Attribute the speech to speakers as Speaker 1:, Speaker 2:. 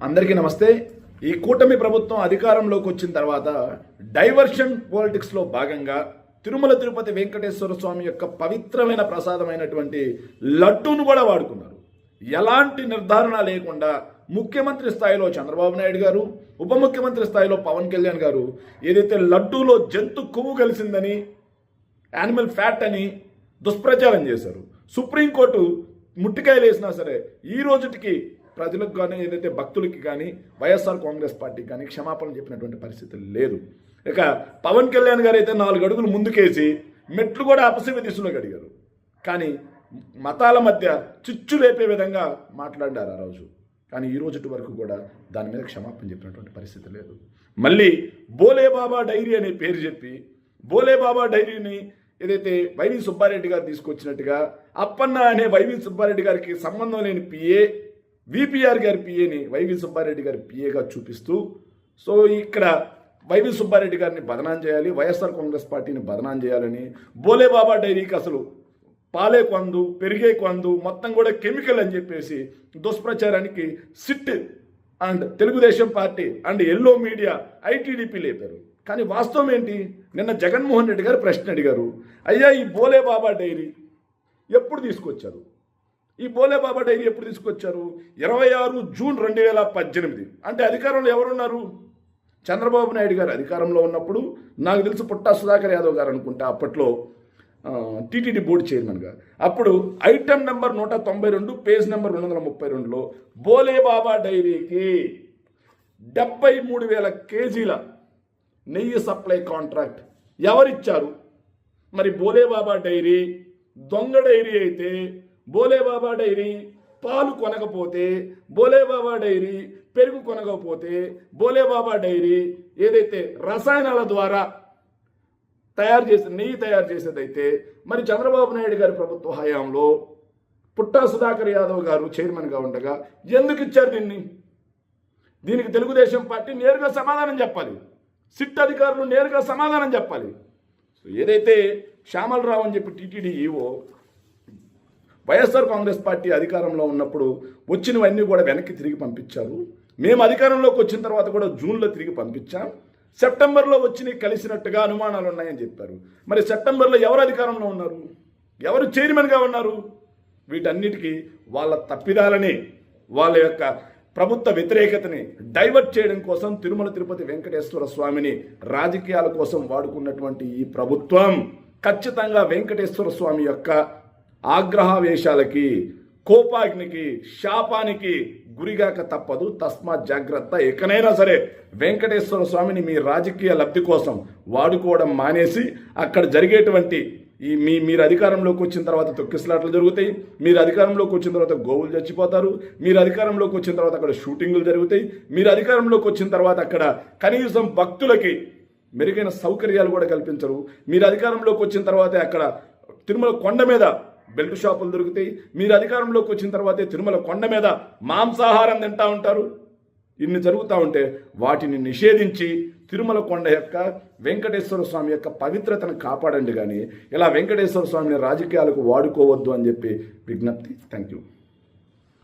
Speaker 1: అందరికీ నమస్తే. ఈ కూటమి ప్రభుత్వం అధికారంలోకి వచ్చిన తర్వాత డైవర్షన్ పాలిటిక్స్లో భాగంగా తిరుమల తిరుపతి వెంకటేశ్వర స్వామి యొక్క పవిత్రమైన ప్రసాదమైనటువంటి లడ్డూను కూడా వాడుకున్నారు. ఎలాంటి నిర్ధారణ లేకుండా ముఖ్యమంత్రి స్థాయిలో చంద్రబాబు నాయుడు గారు, ఉప ముఖ్యమంత్రి స్థాయిలో పవన్ కళ్యాణ్ గారు ఏదైతే లడ్డూలో జంతు కొవ్వు కలిసిందని, యానిమల్ ఫ్యాట్ అని దుష్ప్రచారం చేశారు. సుప్రీంకోర్టు ముట్టికాయలు వేసినా సరే ఈ రోజుకి ప్రజలకు కానీ ఏదైతే భక్తులకి కానీ వైఎస్ఆర్ కాంగ్రెస్ పార్టీకి కానీ క్షమాపణ చెప్పినటువంటి పరిస్థితి లేదు. ఇక పవన్ కళ్యాణ్ గారు అయితే 4 అడుగులు ముందుకేసి మెట్లు కూడా అపశవ్య దిశలో అడిగారు. కానీ మతాల మధ్య చిచ్చు లేపే విధంగా మాట్లాడారు ఆ రోజు. కానీ ఈ రోజు వరకు కూడా దాని మీద క్షమాపణ చెప్పినటువంటి పరిస్థితి లేదు. మళ్ళీ బోలేబాబా డైరీ అనే పేరు చెప్పి బోలేబాబా డైరీని ఏదైతే వైవి సుబ్బారెడ్డి గారు తీసుకొచ్చినట్టుగా అప్పన్న అనే వైవి సుబ్బారెడ్డి గారికి సంబంధం లేని పిఏ, విపిఆర్ గారి పిఏని వైవి సుబ్బారెడ్డి గారి పిఏగా చూపిస్తూ, సో ఇక్కడ వైవి సుబ్బారెడ్డి గారిని బదనాం చేయాలి, వైఎస్ఆర్ కాంగ్రెస్ పార్టీని బదనాం చేయాలని బోలేబాబా డైరీకి అసలు పాలే కొందు, పెరిగే కొందు మొత్తం కూడా కెమికల్ అని చెప్పేసి దుష్ప్రచారానికి SIT and Telugu Desam party and yellow media ITDP లేపారు. కానీ వాస్తవం ఏంటి? నిన్న జగన్మోహన్ రెడ్డి గారు ప్రశ్న అడిగారు, అయ్యా ఈ బోలేబాబా డైరీ ఎప్పుడు తీసుకొచ్చారు? ఈ బోలేబాబా డైరీ ఎప్పుడు తీసుకొచ్చారు? 26 జూన్ 2018. అంటే అధికారంలో ఎవరున్నారు? చంద్రబాబు నాయుడు గారు అధికారంలో ఉన్నప్పుడు నాకు తెలిసి పుట్టా సుధాకర్ యాదవ్ గారు అనుకుంటా అప్పట్లో టీటీడీ బోర్డు చైర్మన్గా. అప్పుడు item number 192 page number 232లో Bhole Baba డైరీకి 73,000 కేజీల నెయ్యి సప్లై కాంట్రాక్ట్ ఎవరిచ్చారు? మరి బోలేబాబా డైరీ దొంగ డైరీ అయితే, బోలేబాబా డైరీ పాలు కొనకపోతే, బోలేబాబా డైరీ పెరుగు కొనకపోతే, బోలేబాబా డైరీ ఏదైతే రసాయనాల ద్వారా నెయ్యి తయారు చేసేదైతే, మరి చంద్రబాబు నాయుడు గారి ప్రభుత్వ హయాంలో పుట్టా సుధాకర్ యాదవ్ గారు చైర్మన్గా ఉండగా ఎందుకు ఇచ్చారు దీన్ని? దీనికి తెలుగుదేశం పార్టీ నేరుగా సమాధానం చెప్పాలి, సిట్ అధికారులు నేరుగా సమాధానం చెప్పాలి. సో ఏదైతే శ్యామలరావు అని చెప్పి TTD EO YSR Congress party అధికారంలో ఉన్నప్పుడు వచ్చినవన్నీ కూడా వెనక్కి తిరిగి పంపించారు. మేము అధికారంలోకి వచ్చిన తర్వాత కూడా జూన్లో తిరిగి పంపించాం. సెప్టెంబర్లో వచ్చి కలిసినట్టుగా అనుమానాలు ఉన్నాయని చెప్పారు. మరి సెప్టెంబర్లో ఎవరు అధికారంలో ఉన్నారు? ఎవరు చైర్మన్గా ఉన్నారు? వీటన్నిటికీ వాళ్ళ తప్పిదాలని, వాళ్ళ యొక్క ప్రభుత్వ వ్యతిరేకతని డైవర్ట్ చేయడం కోసం తిరుమల తిరుపతి వెంకటేశ్వర స్వామిని రాజకీయాల కోసం వాడుకున్నటువంటి ఈ ప్రభుత్వం ఖచ్చితంగా వెంకటేశ్వర స్వామి యొక్క ఆగ్రహావేశాలకి, కోపాగ్నికి, శాపానికి గురిగాక తప్పదు. తస్మాత్ జాగ్రత్త. ఎక్కడైనా సరే వెంకటేశ్వర స్వామిని మీ రాజకీయ లబ్ధి కోసం వాడుకోవడం మానేసి అక్కడ జరిగేటువంటి మీరు అధికారంలోకి వచ్చిన తర్వాత తొక్కిసలాట్లు జరుగుతాయి, మీరు అధికారంలోకి వచ్చిన తర్వాత గోవులు చచ్చిపోతారు, మీరు అధికారంలోకి వచ్చిన తర్వాత అక్కడ షూటింగులు జరుగుతాయి, మీరు అధికారంలోకి వచ్చిన తర్వాత అక్కడ కనీసం భక్తులకి మెరుగైన సౌకర్యాలు కూడా కల్పించరు, మీరు అధికారంలోకి వచ్చిన తర్వాతే అక్కడ తిరుమల కొండ మీద బెల్ట్ షాపులు దొరుకుతాయి, మీరు అధికారంలోకి వచ్చిన తర్వాతే తిరుమల కొండ మీద మాంసాహారం తింటూ ఉంటారు. ఇన్ని జరుగుతూ ఉంటే వాటిని నిషేధించి తిరుమల కొండ యొక్క వెంకటేశ్వర స్వామి యొక్క పవిత్రతను కాపాడండి. కానీ ఇలా వెంకటేశ్వర స్వామిని రాజకీయాలకు వాడుకోవద్దు అని చెప్పి విజ్ఞప్తి. Thank you.